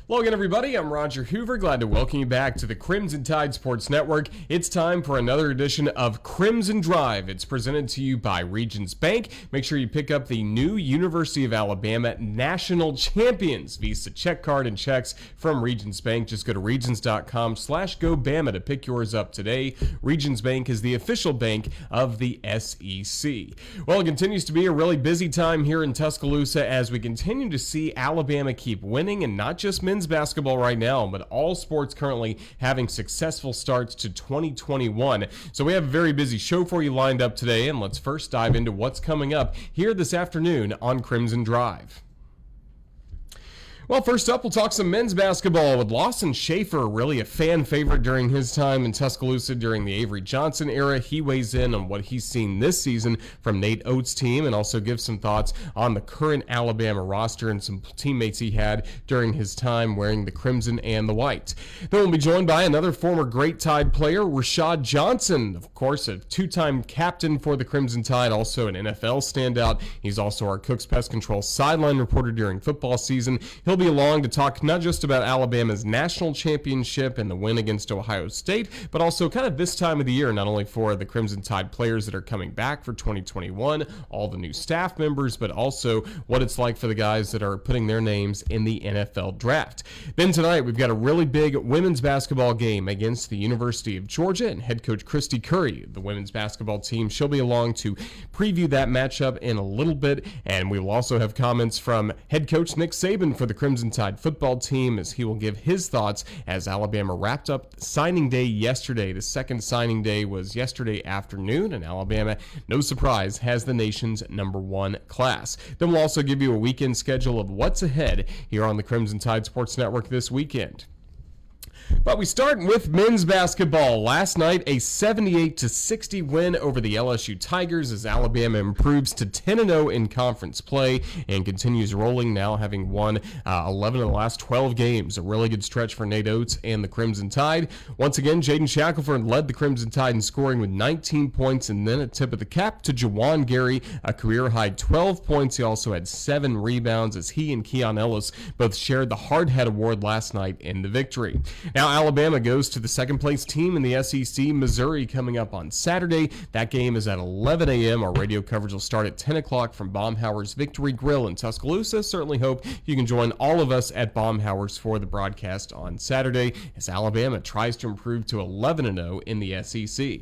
Hello again, everybody. I'm Roger Hoover. Glad to welcome you back to the Crimson Tide Sports Network. It's time for another edition of Crimson Drive. It's presented to you by Regions Bank. Make sure you pick up the new University of Alabama National Champions Visa check card and checks from Regions Bank. Just go to regions.com/GoBama to pick yours up today. Regions Bank is the official bank of the SEC. Well, it continues to be a really busy time here in Tuscaloosa as we continue to see Alabama keep winning, and not just men's basketball right now, but all sports currently having successful starts to 2021. So we have a very busy show for you lined up today, and let's first dive into what's coming up here this afternoon on Crimson Drive. Well, first up, we'll talk some men's basketball with Lawson Schaefer, really a fan favorite during his time in Tuscaloosa during the Avery Johnson era. He weighs in on what he's seen this season from Nate Oates' team and also gives some thoughts on the current Alabama roster and some teammates he had during his time wearing the crimson and the white. Then we'll be joined by another former Great Tide player, Rashad Johnson, of course, a two-time captain for the Crimson Tide, also an NFL standout. He's also our Cook's Pest Control sideline reporter during football season. He'll be along to talk not just about Alabama's national championship and the win against Ohio State, but also kind of this time of the year, not only for the Crimson Tide players that are coming back for 2021, all the new staff members, but also what it's like for the guys that are putting their names in the NFL draft. Then tonight, we've got a really big women's basketball game against the University of Georgia, and head coach Christy Curry, the women's basketball team, she'll be along to preview that matchup in a little bit, and we will also have comments from head coach Nick Saban for the Crimson Tide football team as he will give his thoughts as Alabama wrapped up signing day yesterday. The second signing day was yesterday afternoon, and Alabama, no surprise, has the nation's #1 class. Then we'll also give you a weekend schedule of what's ahead here on the Crimson Tide Sports Network this weekend. But we start with men's basketball. Last night, a 78-60 win over the LSU Tigers as Alabama improves to 10-0 in conference play and continues rolling, now having won 11 of the last 12 games. A really good stretch for Nate Oates and the Crimson Tide. Once again, Jaden Shackelford led the Crimson Tide in scoring with 19 points, and then a tip of the cap to Jawan Gary, a career-high 12 points. He also had 7 rebounds as he and Keon Ellis both shared the Hard Hat Award last night in the victory. Now, Alabama goes to the second-place team in the SEC, Missouri, coming up on Saturday. That game is at 11 a.m. Our radio coverage will start at 10 o'clock from Baumhower's Victory Grill in Tuscaloosa. Certainly hope you can join all of us at Baumhower's for the broadcast on Saturday as Alabama tries to improve to 11-0 in the SEC.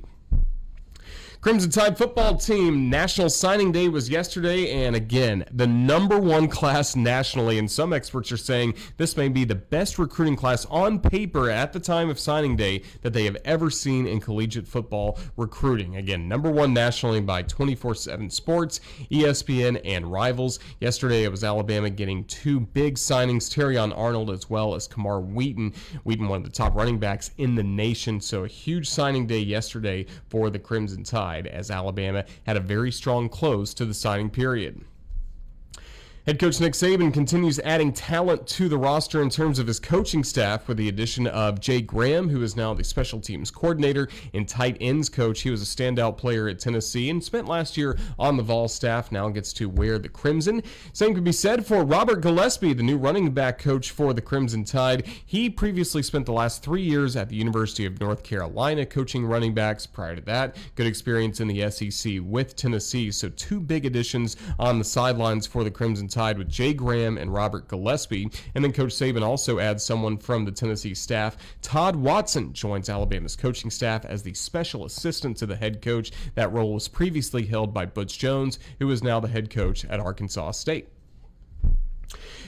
Crimson Tide football team, National Signing Day was yesterday, and again, the #1 class nationally, and some experts are saying this may be the best recruiting class on paper at the time of signing day that they have ever seen in collegiate football recruiting. Again, #1 nationally by 24/7 Sports, ESPN, and Rivals. Yesterday, it was Alabama getting 2 big signings, Terrion Arnold as well as Kamar Wheaton. Wheaton, one of the top running backs in the nation, so a huge signing day yesterday for the Crimson Tide, as Alabama had a very strong close to the signing period. Head coach Nick Saban continues adding talent to the roster in terms of his coaching staff with the addition of Jay Graham, who is now the special teams coordinator and tight ends coach. He was a standout player at Tennessee and spent last year on the Vol staff, now gets to wear the Crimson. Same could be said for Robert Gillespie, the new running back coach for the Crimson Tide. He previously spent the last 3 years at the University of North Carolina coaching running backs. Prior to that, good experience in the SEC with Tennessee. So 2 big additions on the sidelines for the Crimson Tide with Jay Graham and Robert Gillespie. And then Coach Saban also adds someone from the Tennessee staff. Todd Watson joins Alabama's coaching staff as the special assistant to the head coach. That role was previously held by Butch Jones, who is now the head coach at Arkansas State.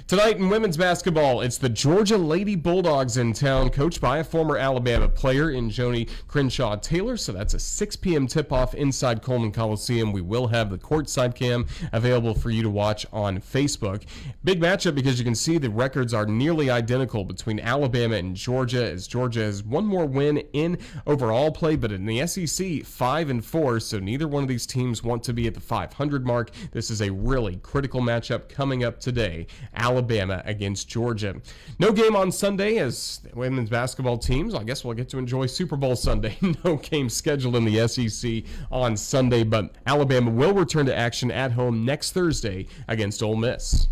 Tonight in women's basketball, it's the Georgia Lady Bulldogs in town, coached by a former Alabama player in Joni Crenshaw Taylor. So that's a 6 p.m. tip-off inside Coleman Coliseum. We will have the courtside cam available for you to watch on Facebook. Big matchup because you can see the records are nearly identical between Alabama and Georgia, as Georgia has one more win in overall play, but in the SEC, 5-4. So neither one of these teams want to be at the 500 mark. This is a really critical matchup coming up today. Alabama against Georgia. No game on Sunday as the women's basketball teams, I guess we'll get to enjoy Super Bowl Sunday. No game scheduled in the SEC on Sunday, but Alabama will return to action at home next Thursday against Ole Miss.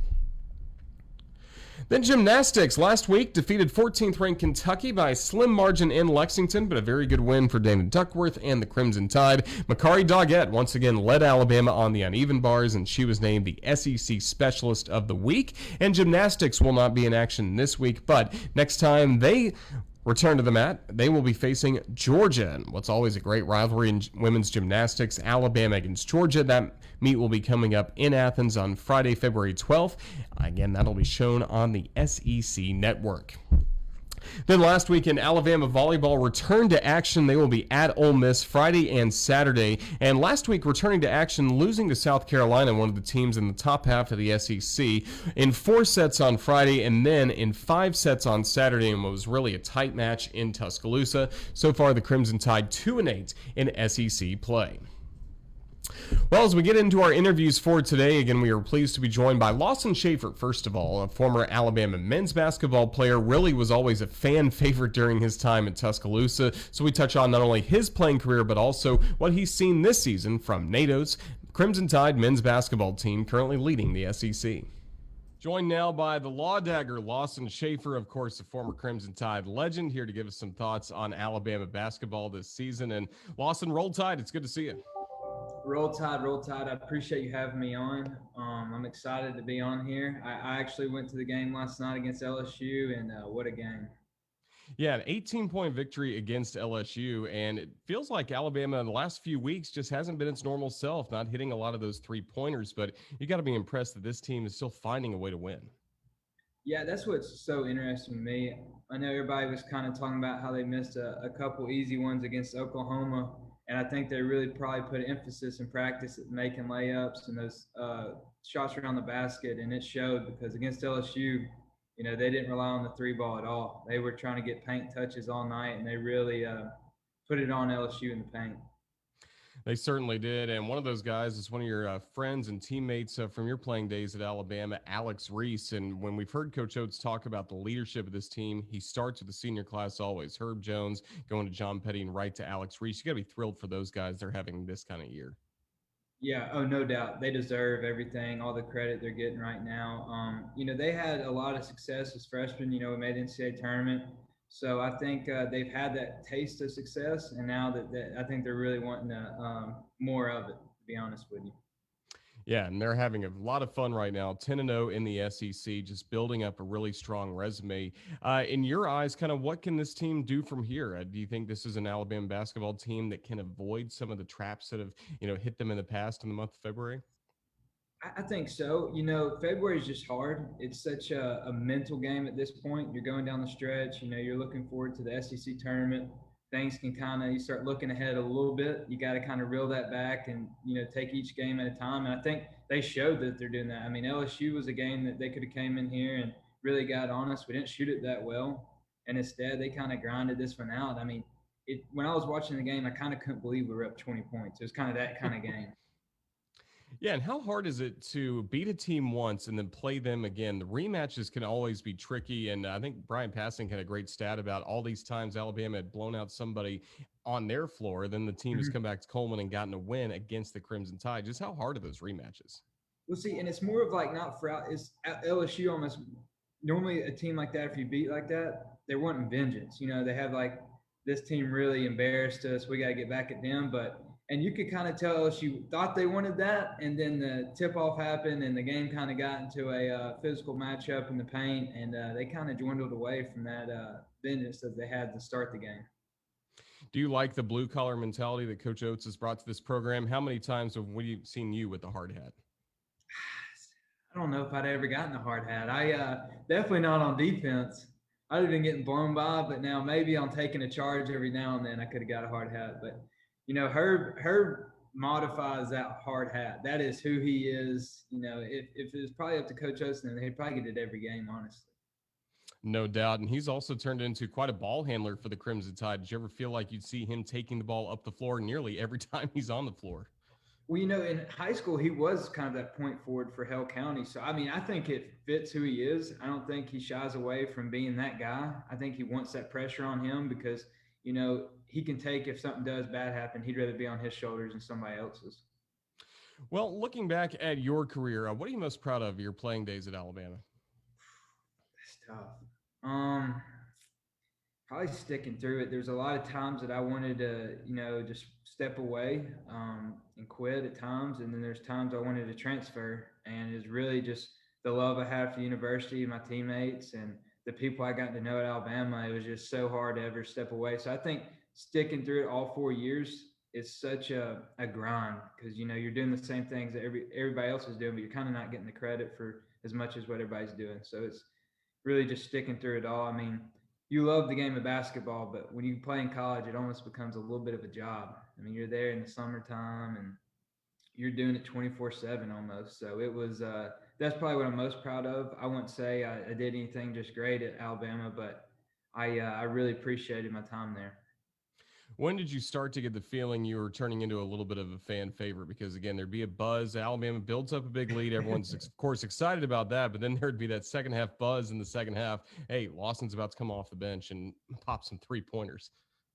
Then gymnastics last week defeated 14th ranked Kentucky by a slim margin in Lexington, but a very good win for David Duckworth and the Crimson Tide. Makari Doggett once again led Alabama on the uneven bars, and she was named the SEC Specialist of the Week. And gymnastics will not be in action this week, but next time they return to the mat, they will be facing Georgia. And what's always a great rivalry in women's gymnastics, Alabama against Georgia. That meet will be coming up in Athens on Friday, February 12th. Again, that'll be shown on the SEC network. Then last weekend, Alabama volleyball returned to action. They will be at Ole Miss Friday and Saturday. And last week, returning to action, losing to South Carolina, one of the teams in the top half of the SEC, in 4 sets on Friday and then in 5 sets on Saturday, and what was really a tight match in Tuscaloosa. So far, the Crimson Tide 2-8 in SEC play. Well, as we get into our interviews for today, again, we are pleased to be joined by Lawson Schaefer, first of all, a former Alabama men's basketball player, really was always a fan favorite during his time at Tuscaloosa. So we touch on not only his playing career, but also what he's seen this season from NATO's Crimson Tide men's basketball team, currently leading the SEC. Joined now by the Law Dagger, Lawson Schaefer, of course, a former Crimson Tide legend, here to give us some thoughts on Alabama basketball this season. And Lawson, roll Tide, it's good to see you. Roll Tide, Roll Tide. I appreciate you having me on. I'm excited to be on here. I actually went to the game last night against LSU, and what a game. Yeah, an 18-point victory against LSU, and it feels like Alabama in the last few weeks just hasn't been its normal self, not hitting a lot of those three-pointers, but you got to be impressed that this team is still finding a way to win. Yeah, that's what's so interesting to me. I know everybody was kind of talking about how they missed a couple easy ones against Oklahoma, and I think they really probably put emphasis in practice at making layups and those shots around the basket, and it showed because against LSU, they didn't rely on the 3 ball at all. They were trying to get paint touches all night, and they really put it on LSU in the paint. They certainly did, and one of those guys is one of your friends and teammates from your playing days at Alabama, Alex Reese. And when we've heard Coach Oates talk about the leadership of this team, he starts with the senior class always. Herb Jones going to John Petty and right to Alex Reese. You got to be thrilled for those guys. They're having this kind of year. Yeah, oh, no doubt. They deserve everything, all the credit they're getting right now. They had a lot of success as freshmen, we made the NCAA tournament. So I think they've had that taste of success, and now that I think they're really wanting more of it, to be honest with you. Yeah, and they're having a lot of fun right now. 10-0 in the SEC, just building up a really strong resume. In your eyes, kind of what can this team do from here? Do you think this is an Alabama basketball team that can avoid some of the traps that have, hit them in the past in the month of February? I think so. February is just hard. It's such a mental game at this point. You're going down the stretch. You're looking forward to the SEC tournament. Things can you start looking ahead a little bit. You got to kind of reel that back and, take each game at a time. And I think they showed that they're doing that. I mean, LSU was a game that they could have came in here and really got on us. We didn't shoot it that well. And instead, they kind of grinded this one out. I mean, when I was watching the game, I kind of couldn't believe we were up 20 points. It was kind of that kind of game. Yeah, and how hard is it to beat a team once and then play them again? The rematches can always be tricky, and I think Brian Passing had a great stat about all these times Alabama had blown out somebody on their floor, then the team has come back to Coleman and gotten a win against the Crimson Tide. Just how hard are those rematches? Well, see, and it's more of like not for it's LSU almost normally a team like that, if you beat like that, they're wanting vengeance. They have like this team really embarrassed us. We got to get back at them, and you could kind of tell LSU thought they wanted that, and then the tip-off happened, and the game kind of got into a physical matchup in the paint, and they kind of dwindled away from that vengeance that they had to start the game. Do you like the blue-collar mentality that Coach Oates has brought to this program? How many times have we seen you with the hard hat? I don't know if I'd ever gotten a hard hat. I definitely not on defense. I'd have been getting blown by, but now maybe I'm taking a charge every now and then. I could have got a hard hat, but Herb modifies that hard hat. That is who he is. If it was probably up to Coach Oates, then he'd probably get it every game, honestly. No doubt. And he's also turned into quite a ball handler for the Crimson Tide. Did you ever feel like you'd see him taking the ball up the floor nearly every time he's on the floor? Well, in high school, he was kind of that point forward for Hale County. So, I mean, I think it fits who he is. I don't think he shies away from being that guy. I think he wants that pressure on him because, he can take if something does bad happen. He'd rather be on his shoulders than somebody else's. Well, looking back at your career, what are you most proud of your playing days at Alabama? tough. Um, Probably sticking through it. There's a lot of times that I wanted to, just step away and quit at times, and then there's times I wanted to transfer, and it's really just the love I have for the university, my teammates, and the people I got to know at Alabama. It was just so hard to ever step away. So I think sticking through it all 4 years is such a grind because you're doing the same things that everybody else is doing, but you're kind of not getting the credit for as much as what everybody's doing. So it's really just sticking through it all. I mean, you love the game of basketball, but when you play in college, it almost becomes a little bit of a job. I mean, you're there in the summertime and you're doing it 24/7 almost. So it was, that's probably what I'm most proud of. I wouldn't say I did anything just great at Alabama, but I really appreciated my time there. When did you start to get the feeling you were turning into a little bit of a fan favorite? Because again, there'd be a buzz. Alabama builds up a big lead. Everyone's of course excited about that, but then there'd be that second half buzz in the second half. Hey, Lawson's about to come off the bench and pop some 3 pointers.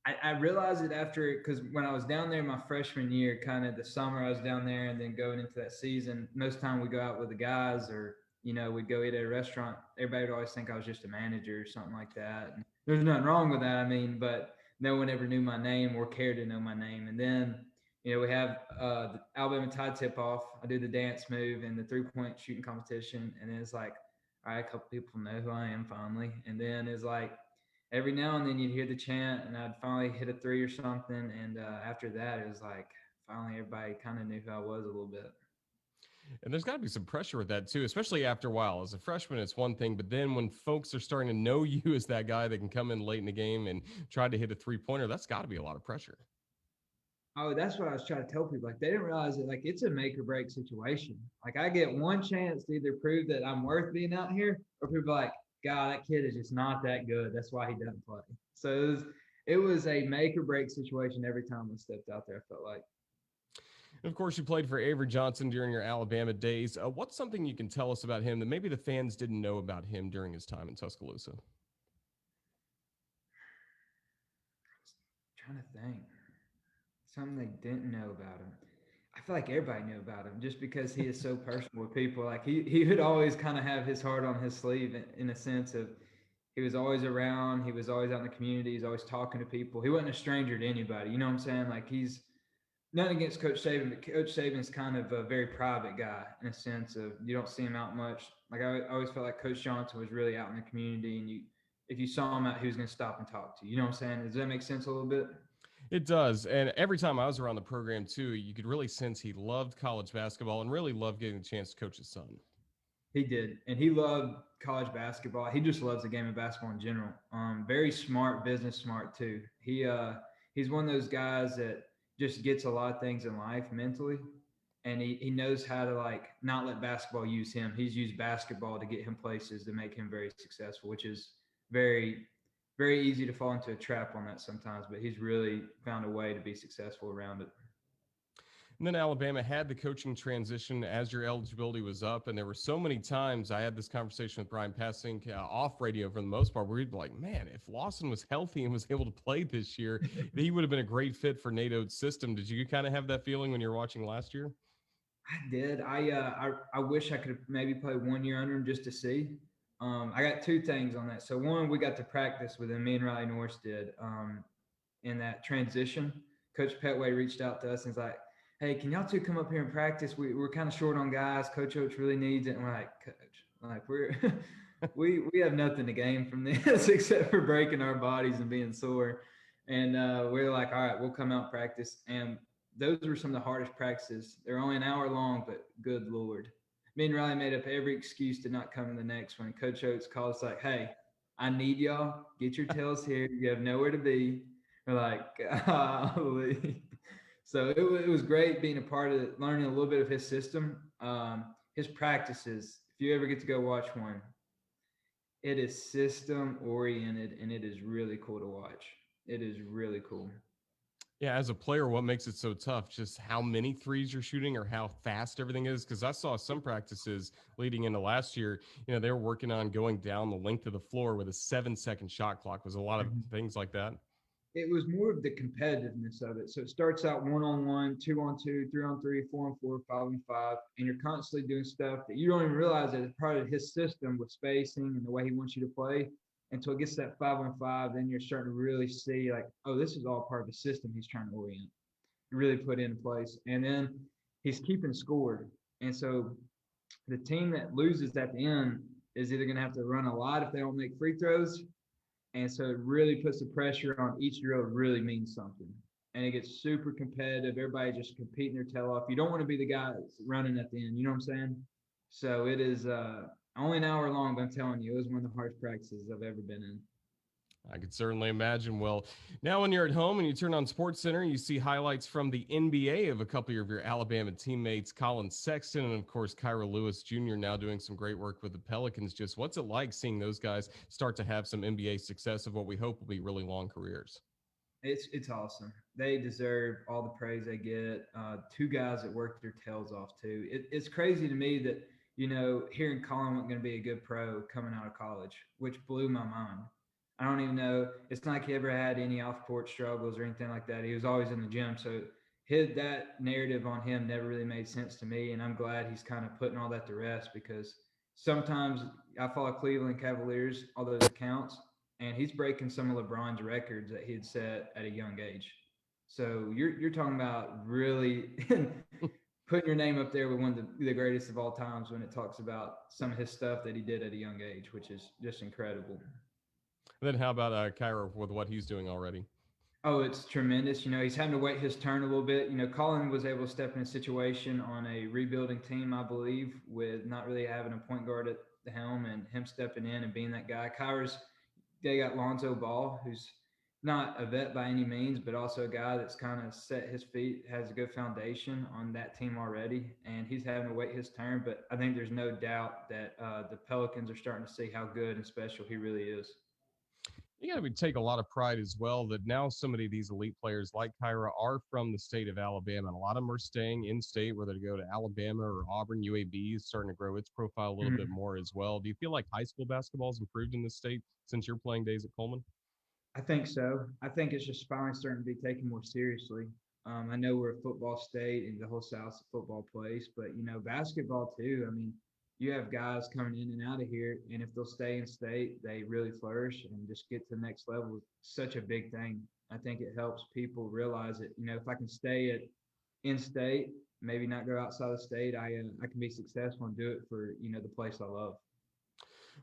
I realized it after because when I was down there my freshman year, kind of the summer I was down there, and then going into that season, most time we go out with the guys, or we'd go eat at a restaurant. Everybody would always think I was just a manager or something like that. And there's nothing wrong with that. I mean, but no one ever knew my name or cared to know my name. And then we have the Alabama Tide tip off. I do the dance move and the 3-point shooting competition, and then it's like, all right, a couple people know who I am finally, and then it's like every now and then you'd hear the chant and I'd finally hit a three or something. And after that, it was like finally everybody kind of knew who I was a little bit. And there's got to be some pressure with that too, especially after a while. As a freshman, it's one thing, but then when folks are starting to know you as that guy that can come in late in the game and try to hit a 3 pointer, that's got to be a lot of pressure. Oh, that's what I was trying to tell people. Like they didn't realize that like it's a make or break situation. Like I get one chance to either prove that I'm worth being out here, or people are like, God, that kid is just not that good. That's why he doesn't play. So it was a make or break situation every time I stepped out there. I felt like. And of course, you played for Avery Johnson during your Alabama days. What's something you can tell us about him that maybe the fans didn't know about him during his time in Tuscaloosa? Trying to think. Something they didn't know about him. I feel like everybody knew about him just because he is so personal with people. Like he would always kind of have his heart on his sleeve in a sense of he was always around. He was always out in the community. He's always talking to people. He wasn't a stranger to anybody. You know what I'm saying? Like he's nothing against Coach Saban, but Coach Saban's kind of a very private guy in a sense of you don't see him out much. Like I always felt like Coach Johnson was really out in the community, and if you saw him out, he was going to stop and talk to you. You know what I'm saying? Does that make sense a little bit? It does. And every time I was around the program, too, you could really sense he loved college basketball and really loved getting the chance to coach his son. He did, and he loved college basketball. He just loves the game of basketball in general. Very smart, business smart too. He's one of those guys that just gets a lot of things in life mentally, and he knows how to like not let basketball use him. He's used basketball to get him places to make him very successful, which is very very easy to fall into a trap on that sometimes. But he's really found a way to be successful around it. And then Alabama had the coaching transition as your eligibility was up. And there were so many times I had this conversation with Brian Passink off radio for the most part, where he'd be like, man, if Lawson was healthy and was able to play this year, he would have been a great fit for Nate Oates' system. Did you kind of have that feeling when you were watching last year? I did. I wish I could have maybe played 1 year under him just to see. I got two things on that. So one, we got to practice with him. Me and Riley Norris did in that transition. Coach Petway reached out to us and was like, "Hey, can y'all two come up here and practice? We're kind of short on guys. Coach Oates really needs it." And we're like, "Coach, like we're we have nothing to gain from this except for breaking our bodies and being sore." And we're like, "All right, we'll come out and practice." And those were some of the hardest practices. They're only an hour long, but good Lord. Me and Riley made up every excuse to not come to the next one. Coach Oates called us like, "Hey, I need y'all. Get your tails here. You have nowhere to be." We're like, golly. So it was great being a part of it, learning a little bit of his system. His practices, if you ever get to go watch one, it is system oriented and it is really cool to watch. It is really cool. Yeah, as a player, what makes it so tough? Just how many threes you're shooting or how fast everything is? Because I saw some practices leading into last year, they were working on going down the length of the floor with a 7-second shot clock. Was a lot of things like that. it was more of the competitiveness of it. So it starts out 1-on-1, 2-on-2, 3-on-3, 4-on-4, 5-on-5, and you're constantly doing stuff that you don't even realize that it's part of his system with spacing and the way he wants you to play. Until it gets to that 5-on-5, then you're starting to really see like, oh, this is all part of the system he's trying to orient, really put into place. And then he's keeping score. And so the team that loses at the end is either going to have to run a lot if they don't make free throws. And so it really puts the pressure on each drill really means something. And it gets super competitive. Everybody just competing their tail off. You don't want to be the guy that's running at the end. You know what I'm saying? So it is only an hour long, but I'm telling you, it was one of the hardest practices I've ever been in. I could certainly imagine. Well, now when you're at home and you turn on SportsCenter, you see highlights from the NBA of a couple of your Alabama teammates, Colin Sexton and, of course, Kyra Lewis Jr. now doing some great work with the Pelicans. Just what's it like seeing those guys start to have some NBA success of what we hope will be really long careers? It's awesome. They deserve all the praise they get. Two guys that worked their tails off too. It's crazy to me that hearing Colin wasn't going to be a good pro coming out of college, which blew my mind. I don't even know. It's not like he ever had any off-court struggles or anything like that. He was always in the gym, so that narrative on him never really made sense to me. And I'm glad he's kind of putting all that to rest because sometimes I follow Cleveland Cavaliers, all those accounts, and he's breaking some of LeBron's records that he had set at a young age. So you're talking about really putting your name up there with one of the greatest of all times when it talks about some of his stuff that he did at a young age, which is just incredible. And then how about Kyra with what he's doing already? Oh, it's tremendous. He's having to wait his turn a little bit. Colin was able to step in a situation on a rebuilding team, I believe, with not really having a point guard at the helm and him stepping in and being that guy. They got Lonzo Ball, who's not a vet by any means, but also a guy that's kind of set his feet, has a good foundation on that team already, and he's having to wait his turn. But I think there's no doubt that the Pelicans are starting to see how good and special he really is. You got to take a lot of pride as well that now so many of these elite players like Kyra are from the state of Alabama, and a lot of them are staying in state, whether to go to Alabama or Auburn. UAB is starting to grow its profile a little bit more as well. Do you feel like high school basketball has improved in this state since your playing days at Coleman? I think so. I think it's just finally starting to be taken more seriously. I know we're a football state and the whole South's a football place, but basketball too. I mean, you have guys coming in and out of here, and if they'll stay in state, they really flourish and just get to the next level. Is such a big thing. I think it helps people realize that if I can stay at in state, maybe not go outside the state, I can be successful and do it for the place I love.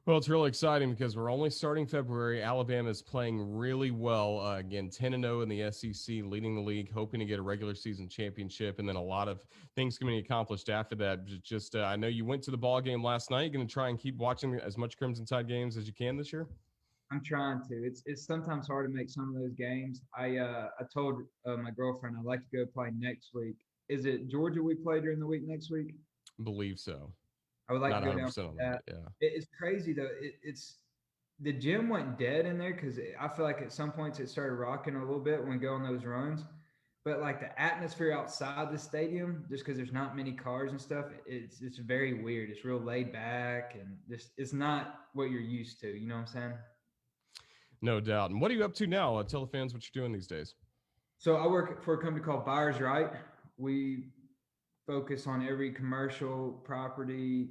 Well, it's really exciting because we're only starting February. Alabama is playing really well. Again, 10-0 in the SEC, leading the league, hoping to get a regular season championship, and then a lot of things can be accomplished after that. Just, I know you went to the ball game last night. You're going to try and keep watching as much Crimson Tide games as you can this year? I'm trying to. It's sometimes hard to make some of those games. I told my girlfriend I'd like to go play next week. Is it Georgia we play during the week next week? Believe so. I would like Not to go down on that. Yeah. It's crazy though. It's the gym went dead in there because I feel like at some points it started rocking a little bit when we go on those runs. But like the atmosphere outside the stadium, just because there's not many cars and stuff, it's very weird. It's real laid back and just it's not what you're used to. You know what I'm saying? No doubt. And what are you up to now? Tell the fans what you're doing these days. So I work for a company called Buyers Right. We focus on every commercial property,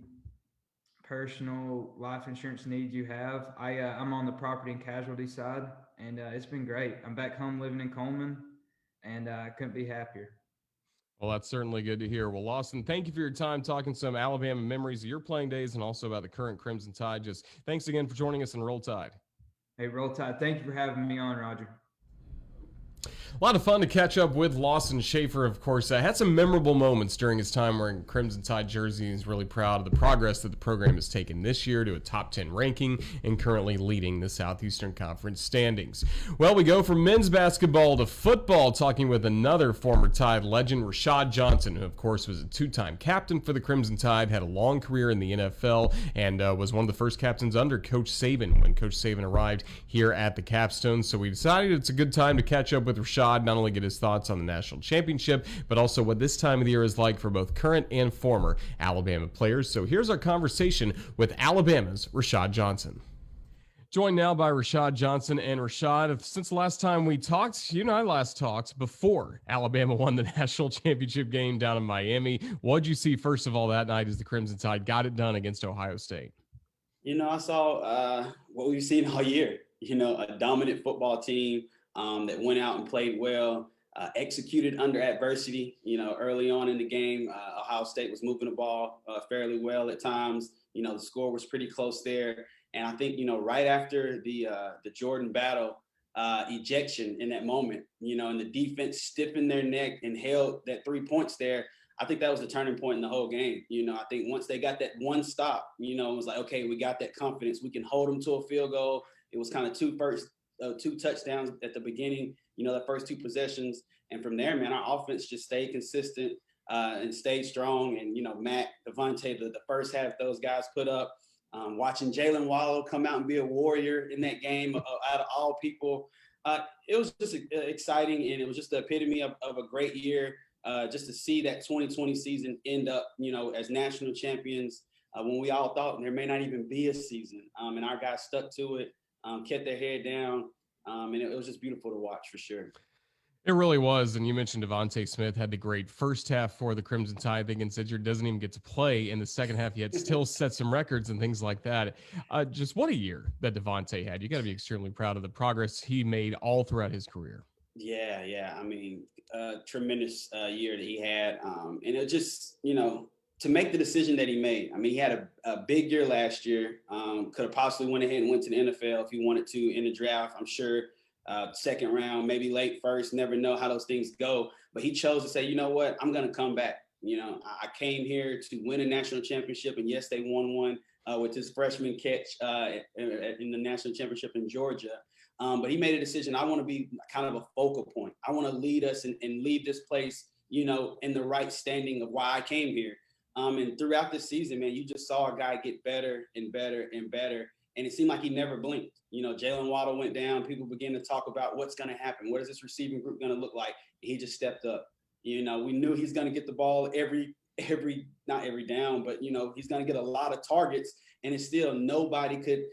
personal life insurance needs you have. I'm on the property and casualty side, and it's been great. I'm back home living in Coleman, and I couldn't be happier. Well, that's certainly good to hear. Well, Lawson, thank you for your time talking some Alabama memories of your playing days and also about the current Crimson Tide. Just thanks again for joining us in Roll Tide. Hey, Roll Tide. Thank you for having me on, Roger. A lot of fun to catch up with Lawson Schaefer, of course. Had some memorable moments during his time wearing Crimson Tide jersey. He's really proud of the progress that the program has taken this year to a top 10 ranking and currently leading the Southeastern Conference standings. Well, we go from men's basketball to football, talking with another former Tide legend, Rashad Johnson, who, of course, was a two-time captain for the Crimson Tide, had a long career in the NFL, and was one of the first captains under Coach Saban when Coach Saban arrived here at the Capstone. So we decided it's a good time to catch up with Rashad, not only get his thoughts on the national championship, but also what this time of the year is like for both current and former Alabama players. So here's our conversation with Alabama's Rashad Johnson. Joined now by Rashad Johnson. And Rashad, since the last time we talked, you and I last talked before Alabama won the national championship game down in Miami. What'd you see, first of all, that night as the Crimson Tide got it done against Ohio State? I saw what we've seen all year. A dominant football team that went out and played well, executed under adversity. Early on in the game, Ohio State was moving the ball fairly well at times. The score was pretty close there. And I think, right after the Jordan battle ejection in that moment, and the defense stiffened their neck and held that 3 points there. I think that was the turning point in the whole game. I think once they got that one stop, it was like, okay, we got that confidence. We can hold them to a field goal. It was kind of two touchdowns at the beginning, the first two possessions. And from there, man, our offense just stayed consistent and stayed strong. And, Matt, Devontae, the first half those guys put up, watching Jalen Waddle come out and be a warrior in that game out of all people. It was just exciting, and it was just the epitome of a great year. Just to see that 2020 season end up, as national champions when we all thought there may not even be a season. And our guys stuck to it, kept their head down, and it was just beautiful to watch for sure. It really was. And you mentioned Devontae Smith had the great first half for the Crimson Tide. I think instead doesn't even get to play in the second half yet, still set some records and things like that. Just what a year that Devontae had. You got to be extremely proud of the progress he made all throughout his career. Yeah. I mean, tremendous year that he had. And it just, to make the decision that he made. I mean, he had a big year last year. Could have possibly went ahead and went to the NFL if he wanted to in the draft. I'm sure second round, maybe late first, never know how those things go. But he chose to say, you know what, I'm going to come back. I came here to win a national championship. And yes, they won one with his freshman catch in the national championship in Georgia. But he made a decision. I want to be kind of a focal point. I want to lead us and leave this place, in the right standing of why I came here. And throughout this season, man, you just saw a guy get better and better and better. And it seemed like he never blinked. Jalen Waddle went down. People began to talk about what's going to happen. What is this receiving group going to look like? And he just stepped up. We knew he's going to get the ball not every down, but, he's going to get a lot of targets. And it's still nobody could,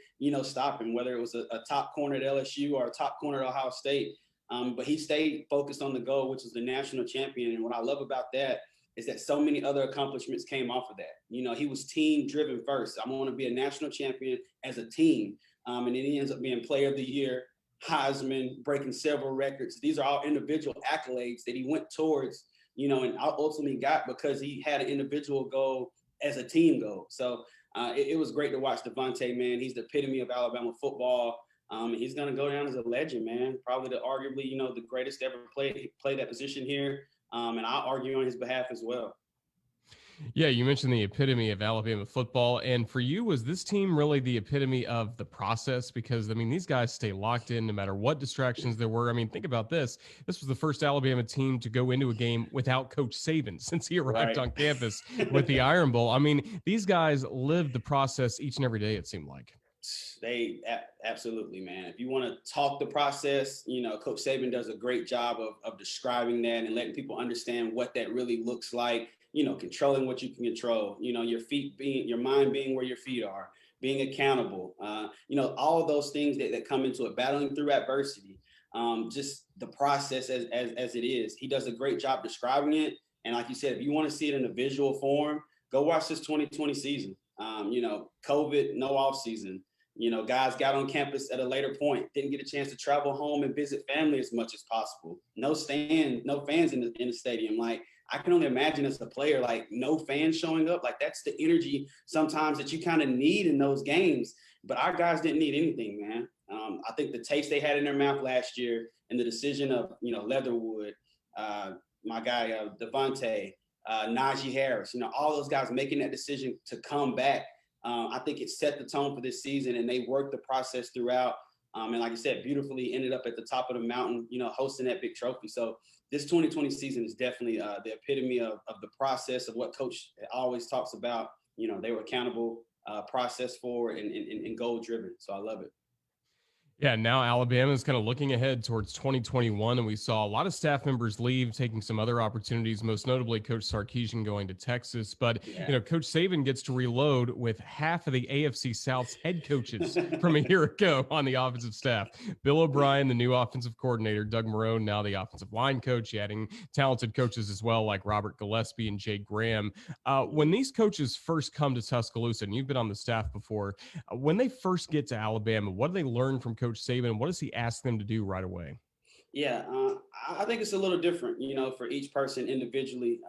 stop him, whether it was a top corner at LSU or a top corner at Ohio State. But he stayed focused on the goal, which is the national champion. And what I love about that is that so many other accomplishments came off of that. He was team driven first. I want to be a national champion as a team. And then he ends up being player of the year, Heisman, breaking several records. These are all individual accolades that he went towards, and ultimately got because he had an individual goal as a team goal. So it was great to watch Devontae, man. He's the epitome of Alabama football. He's going to go down as a legend, man. Probably arguably, the greatest to ever play that position here. And I'll argue on his behalf as well. Yeah, you mentioned the epitome of Alabama football. And for you, was this team really the epitome of the process? Because, these guys stay locked in no matter what distractions there were. Think about this. This was the first Alabama team to go into a game without Coach Saban since he arrived on campus with the Iron Bowl. These guys lived the process each and every day, it seemed like. They absolutely, man. If you want to talk the process, Coach Saban does a great job of describing that and letting people understand what that really looks like. Controlling what you can control. Your mind being where your feet are, being accountable. All of those things that come into it. Battling through adversity. Just the process as it is. He does a great job describing it. And like you said, if you want to see it in a visual form, go watch this 2020 season. COVID, no off season. Guys got on campus at a later point, didn't get a chance to travel home and visit family as much as possible. No fans in the stadium. Like, I can only imagine as a player, like no fans showing up. Like, that's the energy sometimes that you kind of need in those games. But our guys didn't need anything, man. I think the taste they had in their mouth last year and the decision of, Leatherwood, my guy, Devontae, Najee Harris, all those guys making that decision to come back. I think it set the tone for this season, and they worked the process throughout. And like I said, beautifully ended up at the top of the mountain, hosting that big trophy. So this 2020 season is definitely the epitome of the process of what Coach always talks about. They were accountable, process forward, and goal driven. So I love it. Yeah, now Alabama is kind of looking ahead towards 2021, and we saw a lot of staff members leave, taking some other opportunities, most notably Coach Sarkisian going to Texas. But, Yeah. Coach Saban gets to reload with half of the AFC South's head coaches from a year ago on the offensive staff. Bill O'Brien, the new offensive coordinator, Doug Marrone, now the offensive line coach, adding talented coaches as well, like Robert Gillespie and Jay Graham. When these coaches first come to Tuscaloosa, and you've been on the staff before, when they first get to Alabama, what do they learn from Coach Saban, and what does he ask them to do right away? Yeah, I think it's a little different, for each person individually,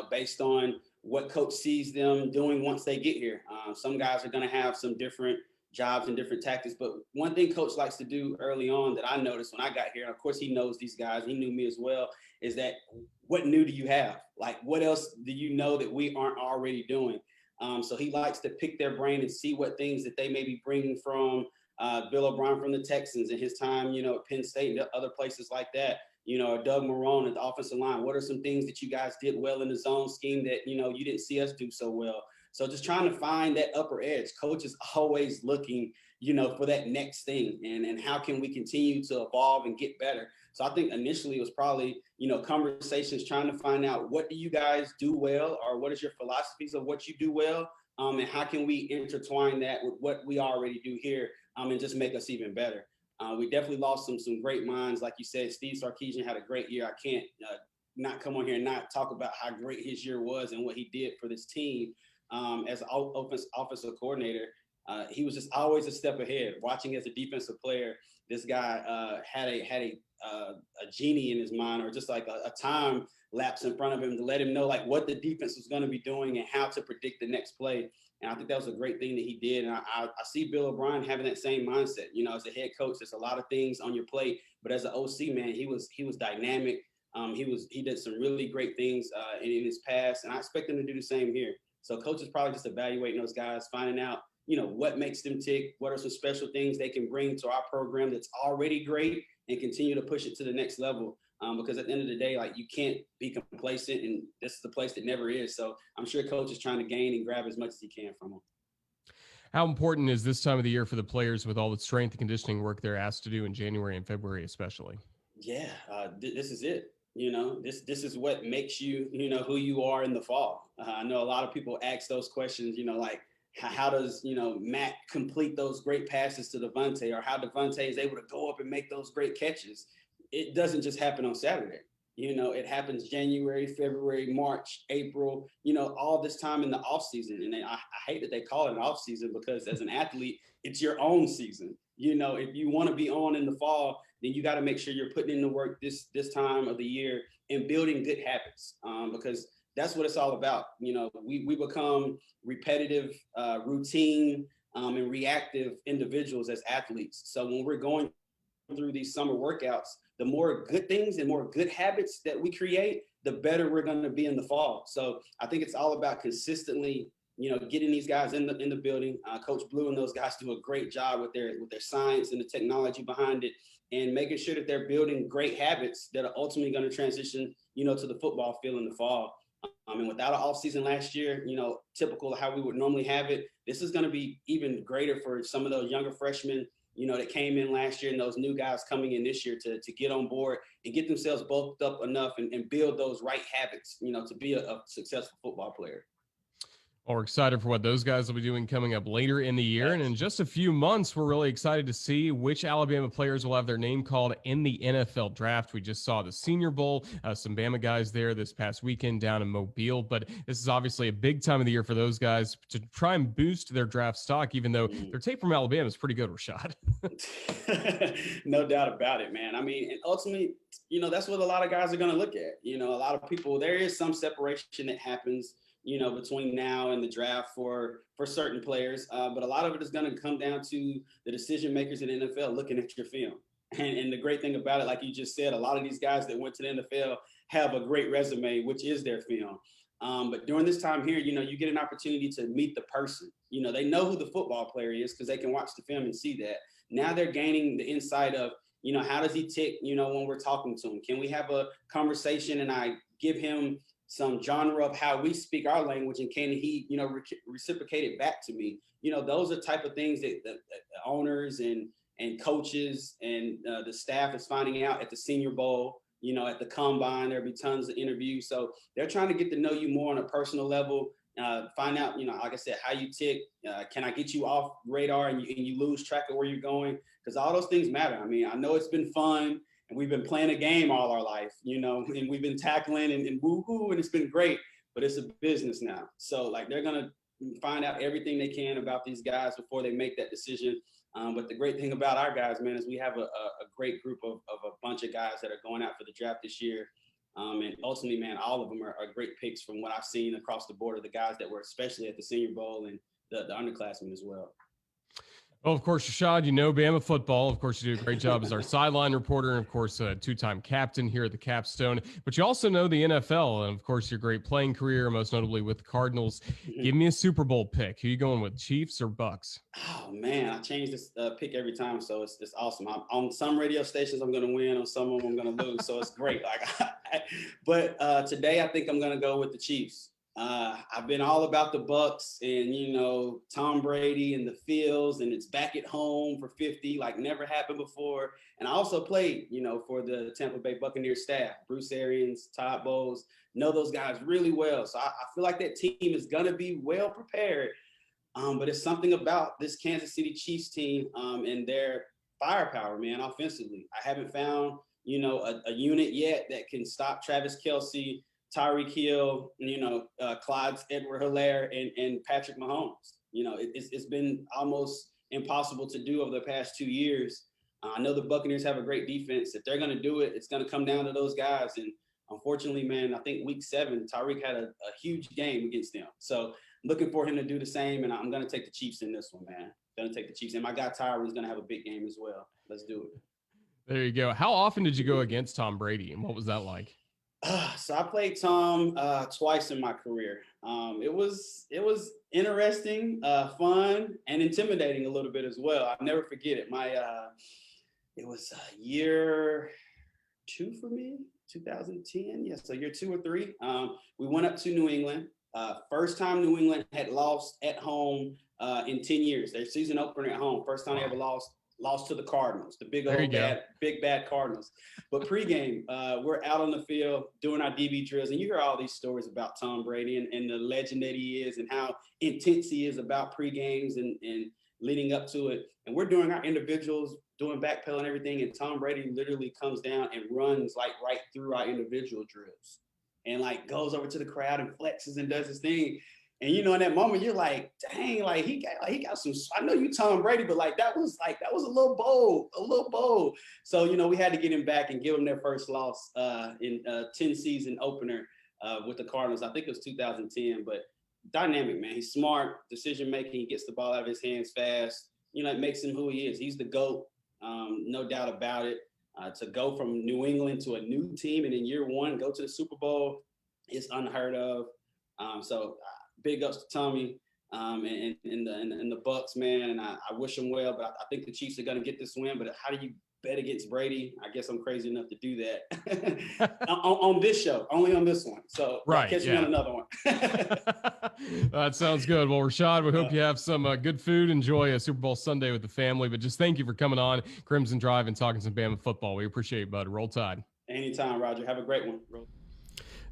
based on what coach sees them doing once they get here. Some guys are going to have some different jobs and different tactics, but one thing coach likes to do early on that I noticed when I got here, and of course he knows these guys, he knew me as well, is that what new do you have? Like, what else do you know that we aren't already doing? So he likes to pick their brain and see what things that they may be bringing from Bill O'Brien from the Texans in his time, at Penn State and other places like that. Doug Marrone at the offensive line. What are some things that you guys did well in the zone scheme that, you didn't see us do so well? So just trying to find that upper edge. Coach is always looking, for that next thing and how can we continue to evolve and get better. So I think initially it was probably, conversations trying to find out what do you guys do well or what is your philosophies of what you do well, and how can we intertwine that with what we already do here, and just make us even better. We definitely lost some great minds. Like you said, Steve Sarkisian had a great year. I can't not come on here and not talk about how great his year was and what he did for this team as an offensive coordinator. He was just always a step ahead. Watching as a defensive player, this guy had a genie in his mind, or just like a time lapse in front of him to let him know like what the defense was going to be doing and how to predict the next play. And I think that was a great thing that he did. And I see Bill O'Brien having that same mindset. As a head coach, there's a lot of things on your plate, but as an OC, man, he was dynamic. He did some really great things in his past, and I expect him to do the same here. So coach is probably just evaluating those guys, finding out, what makes them tick, what are some special things they can bring to our program that's already great, and continue to push it to the next level. Because at the end of the day, like, you can't be complacent, and this is the place that never is. So I'm sure coach is trying to gain and grab as much as he can from them. How important is this time of the year for the players with all the strength and conditioning work they're asked to do in January and February, especially? Yeah, this is it. This is what makes you, who you are in the fall. I know a lot of people ask those questions, like, how does, Matt complete those great passes to Devontae, or how Devontae is able to go up and make those great catches? It doesn't just happen on Saturday. It happens January, February, March, April, all this time in the off season. And I hate that they call it an off season, because as an athlete, it's your own season. If you want to be on in the fall, then you got to make sure you're putting in the work this time of the year and building good habits, because that's what it's all about. We become repetitive, routine, and reactive individuals as athletes. So when we're going through these summer workouts, the more good things and more good habits that we create, the better we're going to be in the fall. So I think it's all about consistently, getting these guys in the building. Coach Blue and those guys do a great job with their science and the technology behind it, and making sure that they're building great habits that are ultimately going to transition, to the football field in the fall. And without an off season last year, typical of how we would normally have it, this is going to be even greater for some of those younger freshmen, that came in last year, and those new guys coming in this year to get on board and get themselves bulked up enough and build those right habits, to be a successful football player. Well, we're excited for what those guys will be doing coming up later in the year. And in just a few months, we're really excited to see which Alabama players will have their name called in the NFL draft. We just saw the Senior Bowl, some Bama guys there this past weekend down in Mobile. But this is obviously a big time of the year for those guys to try and boost their draft stock, even though their tape from Alabama is pretty good, Rashad. No doubt about it, man. I mean, and ultimately, that's what a lot of guys are going to look at. A lot of people, there is some separation that happens, between now and the draft for certain players. But a lot of it is going to come down to the decision makers in the NFL looking at your film. And the great thing about it, like you just said, a lot of these guys that went to the NFL have a great resume, which is their film. But during this time here, you get an opportunity to meet the person. They know who the football player is because they can watch the film and see that. Now they're gaining the insight of, how does he tick, when we're talking to him? Can we have a conversation and I give him some genre of how we speak our language, and can he, reciprocate it back to me? Those are type of things that the owners and, and coaches and the staff is finding out at the Senior Bowl. At the combine, there'll be tons of interviews. So they're trying to get to know you more on a personal level. Find out, like I said, how you tick. Can I get you off radar and you lose track of where you're going? Because all those things matter. I mean, I know it's been fun and we've been playing a game all our life, and we've been tackling and woo-hoo, and it's been great, but it's a business now. So like they're going to find out everything they can about these guys before they make that decision. But the great thing about our guys, man, is we have a great group of a bunch of guys that are going out for the draft this year. And ultimately, man, all of them are great picks from what I've seen across the board of the guys that were especially at the Senior Bowl and the underclassmen as well. Well, of course, Rashad, Bama football. Of course, you do a great job as our sideline reporter, and of course, a two-time captain here at the Capstone. But you also know the NFL, and of course, your great playing career, most notably with the Cardinals. Give me a Super Bowl pick. Who are you going with, Chiefs or Bucks? Oh man, I change this pick every time, so it's awesome. On some radio stations, I'm going to win. On some of them, I'm going to lose. So it's great. But today, I think I'm going to go with the Chiefs. I've been all about the Bucks and, Tom Brady and the Fields, and it's back at home for 50, like never happened before. And I also played, for the Tampa Bay Buccaneers staff, Bruce Arians, Todd Bowles, know those guys really well. So I feel like that team is going to be well prepared. But it's something about this Kansas City Chiefs team and their firepower, man, offensively. I haven't found, a unit yet that can stop Travis Kelce, Tyreek Hill, Clyde Edwards-Helaire, and Patrick Mahomes. It's been almost impossible to do over the past 2 years. I know the Buccaneers have a great defense. If they're going to do it, it's going to come down to those guys. And unfortunately, man, I think week 7, Tyreek had a huge game against them. So looking for him to do the same, and I'm going to take the Chiefs in this one, man. Going to take the Chiefs. And my guy Tyreek's going to have a big game as well. Let's do it. There you go. How often did you go against Tom Brady, and what was that like? So I played Tom twice in my career. It was interesting, fun, and intimidating a little bit as well. I'll never forget it. It was year 2 for me, 2010. Yeah, so year 2 or 3. We went up to New England. First time New England had lost at home in 10 years. Their season opener at home. First time they ever lost to the Cardinals, the big old big bad Cardinals. But pregame, we're out on the field doing our DB drills, and you hear all these stories about Tom Brady and the legend that he is and how intense he is about pregames and leading up to it. And we're doing our individuals, doing backpedal and everything, and Tom Brady literally comes down and runs like right through our individual drills and like goes over to the crowd and flexes and does his thing. And in that moment, you're like, dang, like he got some. I know you Tom Brady, but that was a little bold. So we had to get him back and give him their first loss in 10 season opener with the Cardinals. I think it was 2010. But dynamic, man. He's smart, decision making. He gets the ball out of his hands fast. It makes him who he is. He's the GOAT, no doubt about it. To go from New England to a new team and in year 1 go to the Super Bowl is unheard of. So big ups to Tommy and the Bucks, man. And I wish him well, but I think the Chiefs are going to get this win. But how do you bet against Brady? I guess I'm crazy enough to do that on this show, only on this one. So catch me on another one. That sounds good. Well, Rashad, we hope you have some good food. Enjoy a Super Bowl Sunday with the family. But just thank you for coming on Crimson Drive and talking some Bama football. We appreciate it, bud. Roll Tide. Anytime, Roger. Have a great one.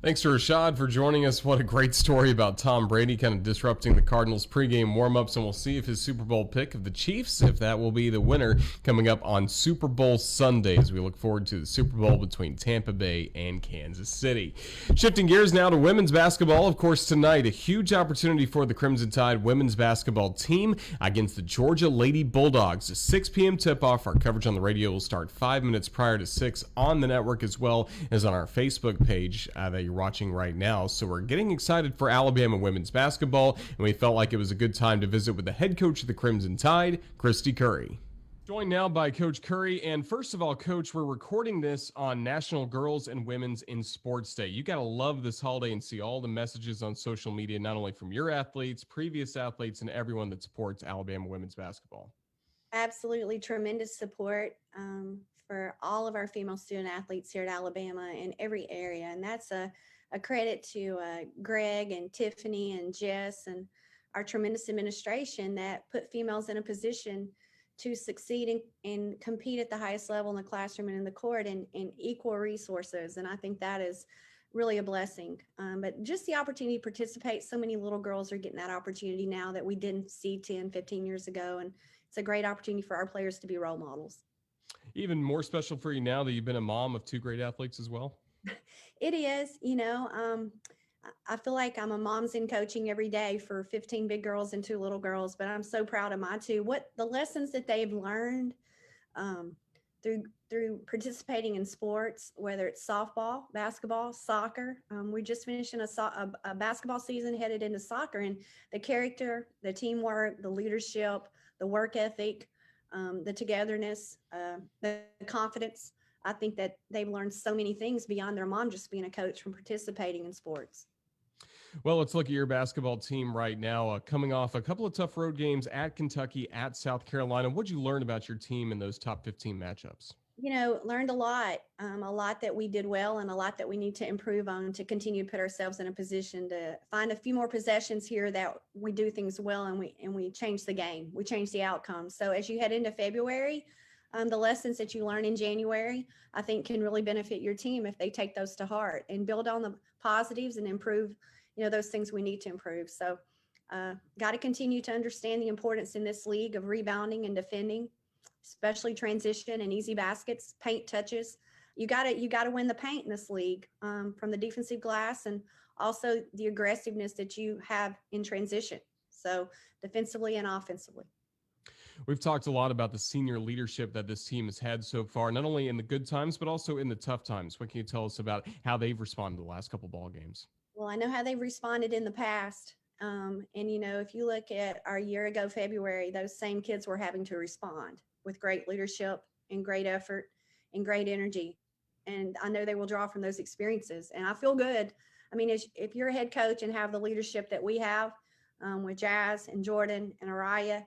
Thanks to Rashad for joining us. What a great story about Tom Brady kind of disrupting the Cardinals pregame warm-ups, and we'll see if his Super Bowl pick of the Chiefs, if that will be the winner, coming up on Super Bowl Sunday as we look forward to the Super Bowl between Tampa Bay and Kansas City. Shifting gears now to women's basketball. Of course, tonight, a huge opportunity for the Crimson Tide women's basketball team against the Georgia Lady Bulldogs. A 6 p.m. tip-off. Our coverage on the radio will start 5 minutes prior to 6 on the network, as well as on our Facebook page that you're watching right now. So we're getting excited for Alabama women's basketball, and we felt like it was a good time to visit with the head coach of the Crimson Tide, Christy Curry. Joined now by Coach Curry. And first of all, Coach, we're recording this on National Girls and Women's in Sports Day. You got to love this holiday and see all the messages on social media, not only from your athletes, previous athletes, and everyone that supports Alabama women's basketball. Absolutely tremendous support for all of our female student athletes here at Alabama in every area. And that's a credit to Greg and Tiffany and Jess and our tremendous administration that put females in a position to succeed and compete at the highest level in the classroom and in the court and equal resources. And I think that is really a blessing. But just the opportunity to participate, so many little girls are getting that opportunity now that we didn't see 10, 15 years ago. And it's a great opportunity for our players to be role models. Even more special for you now that you've been a mom of two great athletes as well. It is, I feel like I'm a mom's in coaching every day for 15 big girls and 2 little girls, but I'm so proud of my 2. What the lessons that they've learned um, through participating in sports, whether it's softball, basketball, soccer. We just finished in a basketball season, headed into soccer, and the character, the teamwork, the leadership, the work ethic, the togetherness, the confidence. I think that they've learned so many things beyond their mom just being a coach from participating in sports. Well, let's look at your basketball team right now, coming off a couple of tough road games at Kentucky, at South Carolina. What'd you learn about your team in those top 15 matchups? Learned a lot that we did well and a lot that we need to improve on to continue to put ourselves in a position to find a few more possessions here that we do things well and we change the game. We change the outcome. So as you head into February, the lessons that you learn in January, I think can really benefit your team if they take those to heart and build on the positives and improve, those things we need to improve. So got to continue to understand the importance in this league of rebounding and defending, especially transition and easy baskets, paint touches. You got to win the paint in this league, from the defensive glass and also the aggressiveness that you have in transition. So defensively and offensively. We've talked a lot about the senior leadership that this team has had so far, not only in the good times, but also in the tough times. What can you tell us about how they've responded the last couple ball games? Well, I know how they've responded in the past. If you look at our year ago, February, those same kids were having to respond with great leadership and great effort and great energy. And I know they will draw from those experiences. And I feel good. I mean, if you're a head coach and have the leadership that we have with Jazz and Jordan and Araya,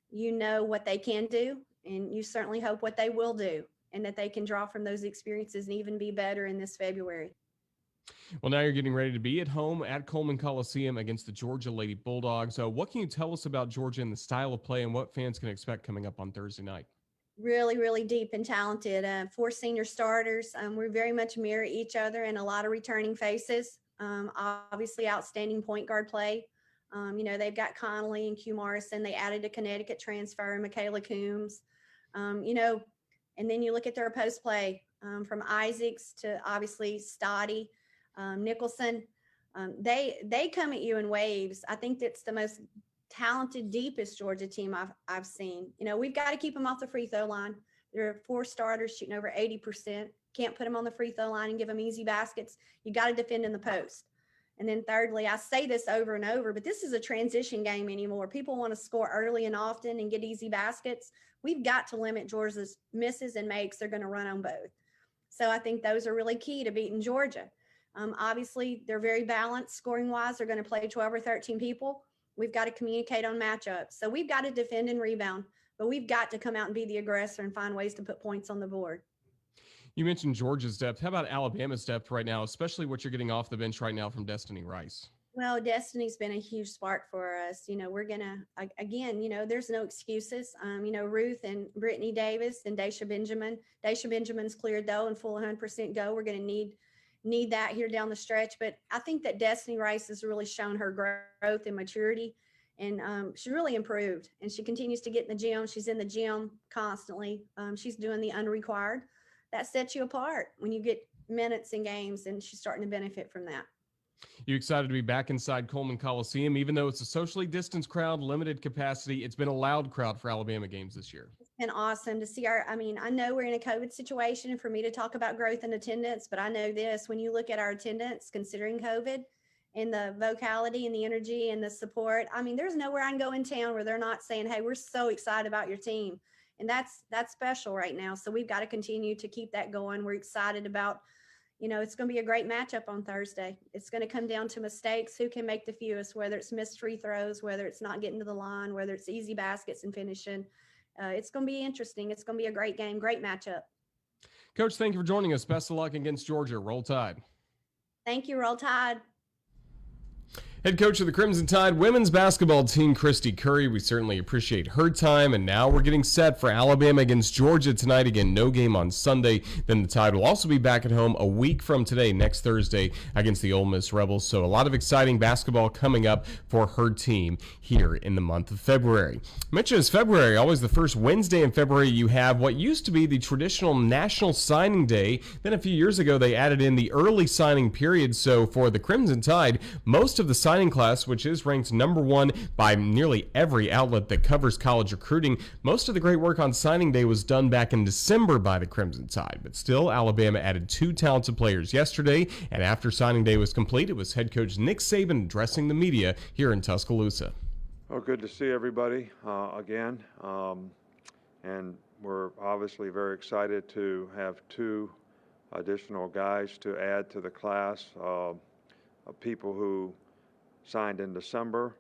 you know what they can do, and you certainly hope what they will do, and that they can draw from those experiences and even be better in this February. Well, now you're getting ready to be at home at Coleman Coliseum against the Georgia Lady Bulldogs. What can you tell us about Georgia and the style of play and what fans can expect coming up on Thursday night? Really, really deep and talented. 4 senior starters. We very much mirror each other and a lot of returning faces. Obviously, outstanding point guard play. They've got Connolly and Q Morrison. They added a Connecticut transfer, Michaela Coombs. And then you look at their post play, from Isaacs to obviously Stotty, Nicholson. They come at you in waves. I think that's the most talented, deepest Georgia team I've seen. We've got to keep them off the free throw line. There are 4 starters shooting over 80%. Can't put them on the free throw line and give them easy baskets. You got to defend in the post. And then thirdly, I say this over and over, but this is a transition game anymore. People want to score early and often and get easy baskets. We've got to limit Georgia's misses and makes. They're going to run on both. So I think those are really key to beating Georgia. Obviously, they're very balanced scoring-wise. They're going to play 12 or 13 people. We've got to communicate on matchups. So we've got to defend and rebound, but we've got to come out and be the aggressor and find ways to put points on the board. You mentioned Georgia's depth. How about Alabama's depth right now, especially what you're getting off the bench right now from Destiny Rice? Well, Destiny's been a huge spark for us. We're going to, again, there's no excuses. Ruth and Brittany Davis and Daisha Benjamin. Daisha Benjamin's cleared though and full 100% go. We're going to need that here down the stretch. But I think that Destiny Rice has really shown her growth and maturity, and she really improved. And she continues to get in the gym. She's in the gym constantly. She's doing the unrequired. That sets you apart when you get minutes in games, and she's starting to benefit from that. You excited to be back inside Coleman Coliseum? Even though it's a socially distanced crowd, limited capacity, it's been a loud crowd for Alabama games this year. It's been awesome to see I know we're in a COVID situation, and for me to talk about growth in attendance, but I know this, when you look at our attendance, considering COVID and the vocality and the energy and the support, there's nowhere I can go in town where they're not saying, hey, we're so excited about your team. And that's special right now. So we've got to continue to keep that going. We're excited about, it's going to be a great matchup on Thursday. It's going to come down to mistakes. Who can make the fewest, whether it's missed free throws, whether it's not getting to the line, whether it's easy baskets and finishing. It's going to be interesting. It's going to be a great game, great matchup. Coach, thank you for joining us. Best of luck against Georgia. Roll Tide. Thank you. Roll Tide. Head coach of the Crimson Tide women's basketball team, Christy Curry. We certainly appreciate her time. And now we're getting set for Alabama against Georgia tonight. Again, no game on Sunday. Then the Tide will also be back at home a week from today, next Thursday, against the Ole Miss Rebels. So a lot of exciting basketball coming up for her team here in the month of February. Mention is February, always the first Wednesday in February. You have what used to be the traditional National Signing Day. Then a few years ago, they added in the early signing period. So for the Crimson Tide, most of the signing class, which is ranked number one by nearly every outlet that covers college recruiting, most of the great work on signing day was done back in December by the Crimson Tide. But still, Alabama added 2 talented players yesterday, and after signing day was complete, it was head coach Nick Saban addressing the media here in Tuscaloosa. Well, good to see everybody again, and we're obviously very excited to have 2 additional guys to add to the class of people who signed in December.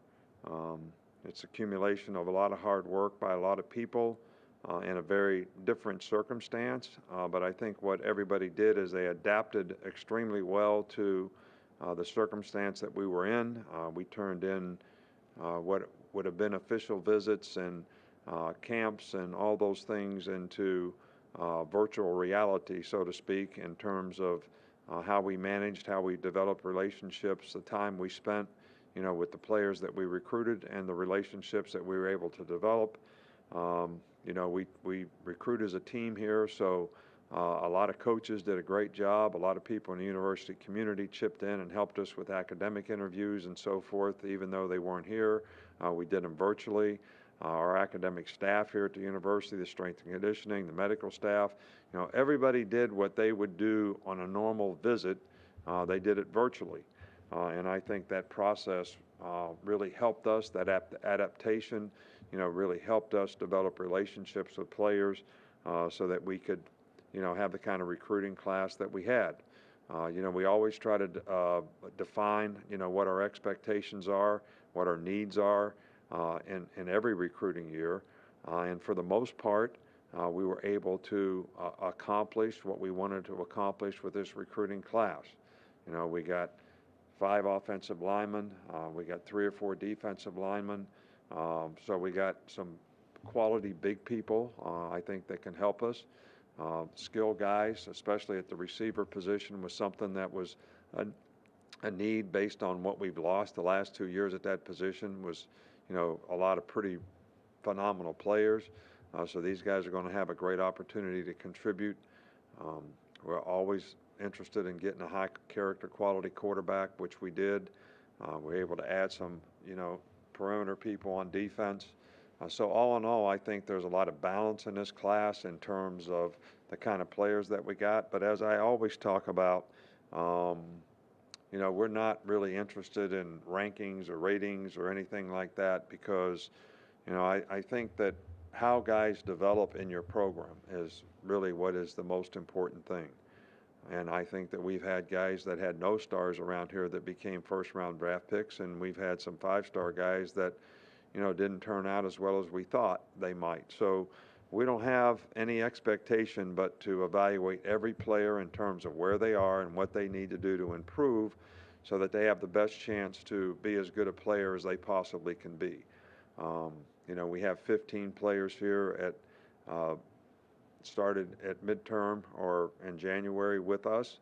It's accumulation of a lot of hard work by a lot of people in a very different circumstance. But I think what everybody did is they adapted extremely well to the circumstance that we were in. We turned in what would have been official visits and camps and all those things into virtual reality, so to speak, in terms of how we managed, how we developed relationships, the time we spent with the players that we recruited and the relationships that we were able to develop. We recruit as a team here, so a lot of coaches did a great job. A lot of people in the university community chipped in and helped us with academic interviews and so forth, even though they weren't here. We did them virtually. Our academic staff here at the university, the strength and conditioning, the medical staff, everybody did what they would do on a normal visit. They did it virtually. And I think that process really helped us. That adaptation, really helped us develop relationships with players so that we could, have the kind of recruiting class that we had. We always try to define, what our expectations are, what our needs are in every recruiting year. And for the most part, we were able to accomplish what we wanted to accomplish with this recruiting class. We got 5 offensive linemen. We got 3 or 4 defensive linemen. So we got some quality big people, I think, that can help us. Skill guys, especially at the receiver position, was something that was a need based on what we've lost the last 2 years at that position. Was, a lot of pretty phenomenal players. So these guys are going to have a great opportunity to contribute. We're always interested in getting a high character quality quarterback, which we did. We're able to add some, perimeter people on defense. So all in all, I think there's a lot of balance in this class in terms of the kind of players that we got. But as I always talk about, we're not really interested in rankings or ratings or anything like that because, I think that how guys develop in your program is really what is the most important thing. And I think that we've had guys that had no stars around here that became first-round draft picks, and we've had some 5-star guys that, didn't turn out as well as we thought they might. So we don't have any expectation but to evaluate every player in terms of where they are and what they need to do to improve so that they have the best chance to be as good a player as they possibly can be. We have 15 players here started at midterm or in January with us.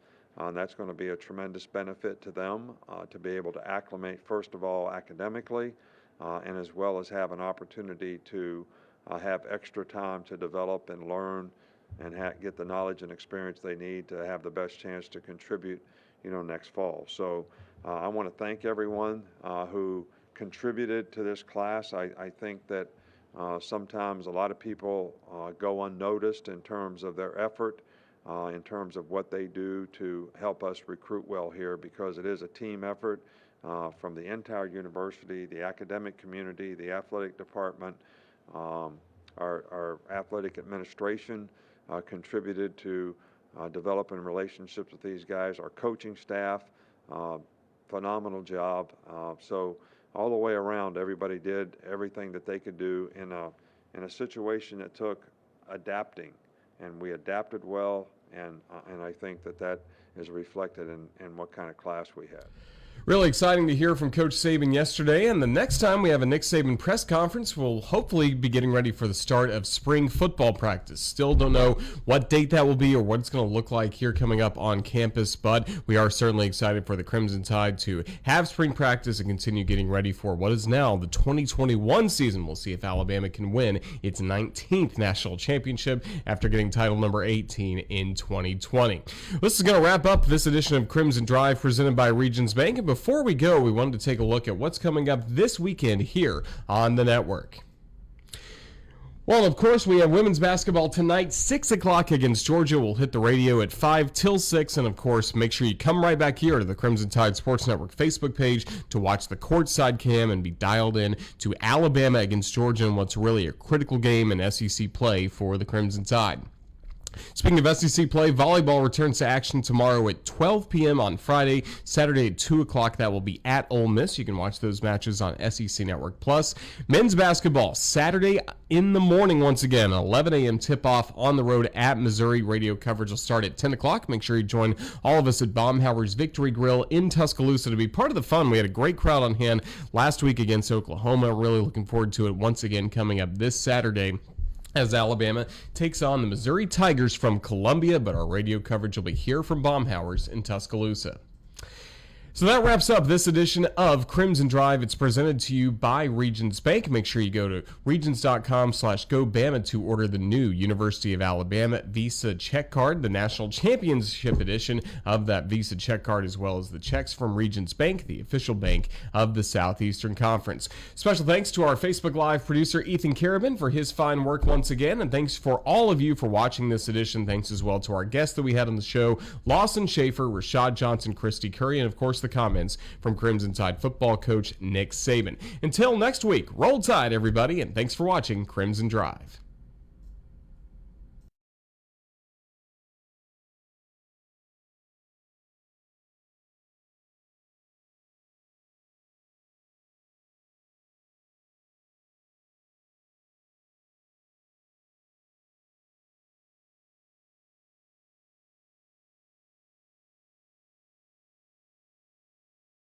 That's going to be a tremendous benefit to them to be able to acclimate, first of all, academically, and as well as have an opportunity to have extra time to develop and learn and get the knowledge and experience they need to have the best chance to contribute, next fall. So I want to thank everyone who contributed to this class. I think that sometimes a lot of people go unnoticed in terms of their effort, in terms of what they do to help us recruit well here, because it is a team effort from the entire university, the academic community, the athletic department, our athletic administration contributed to developing relationships with these guys, our coaching staff, phenomenal job. So all the way around, everybody did everything that they could do in a situation that took adapting, and we adapted well, and I think that is reflected in what kind of class we had. Really exciting to hear from Coach Saban yesterday, and the next time we have a Nick Saban press conference, we'll hopefully be getting ready for the start of spring football practice. Still don't know what date that will be or what it's going to look like here coming up on campus, but we are certainly excited for the Crimson Tide to have spring practice and continue getting ready for what is now the 2021 season. We'll see if Alabama can win its 19th national championship after getting title number 18 in 2020. This is going to wrap up this edition of Crimson Drive presented by Regions Bank. And before we go, we wanted to take a look at what's coming up this weekend here on the network. Well, of course, we have women's basketball tonight, 6 o'clock against Georgia. We'll hit the radio at 5 till 6. And, of course, make sure you come right back here to the Crimson Tide Sports Network Facebook page to watch the courtside cam and be dialed in to Alabama against Georgia in what's really a critical game in SEC play for the Crimson Tide. Speaking of SEC play, volleyball returns to action tomorrow at 12 p.m. on Friday. Saturday at 2 o'clock, that will be at Ole Miss. You can watch those matches on SEC Network Plus. Men's basketball, Saturday in the morning once again, 11 a.m. tip-off on the road at Missouri. Radio coverage will start at 10 o'clock. Make sure you join all of us at Baumhower's Victory Grill in Tuscaloosa to be part of the fun. We had a great crowd on hand last week against Oklahoma. Really looking forward to it once again coming up this Saturday as Alabama takes on the Missouri Tigers from Columbia, but our radio coverage will be here from Baumhower's in Tuscaloosa. So that wraps up this edition of Crimson Drive. It's presented to you by Regions Bank. Make sure you go to regions.com/GoBama to order the new University of Alabama Visa check card, the National Championship edition of that Visa check card, as well as the checks from Regions Bank, the official bank of the Southeastern Conference. Special thanks to our Facebook Live producer, Ethan Carabin, for his fine work once again, and thanks for all of you for watching this edition. Thanks as well to our guests that we had on the show, Lawson Schaefer, Rashad Johnson, Christy Curry, and of course the comments from Crimson Tide football coach Nick Saban. Until next week, roll tide, everybody, and thanks for watching Crimson Drive.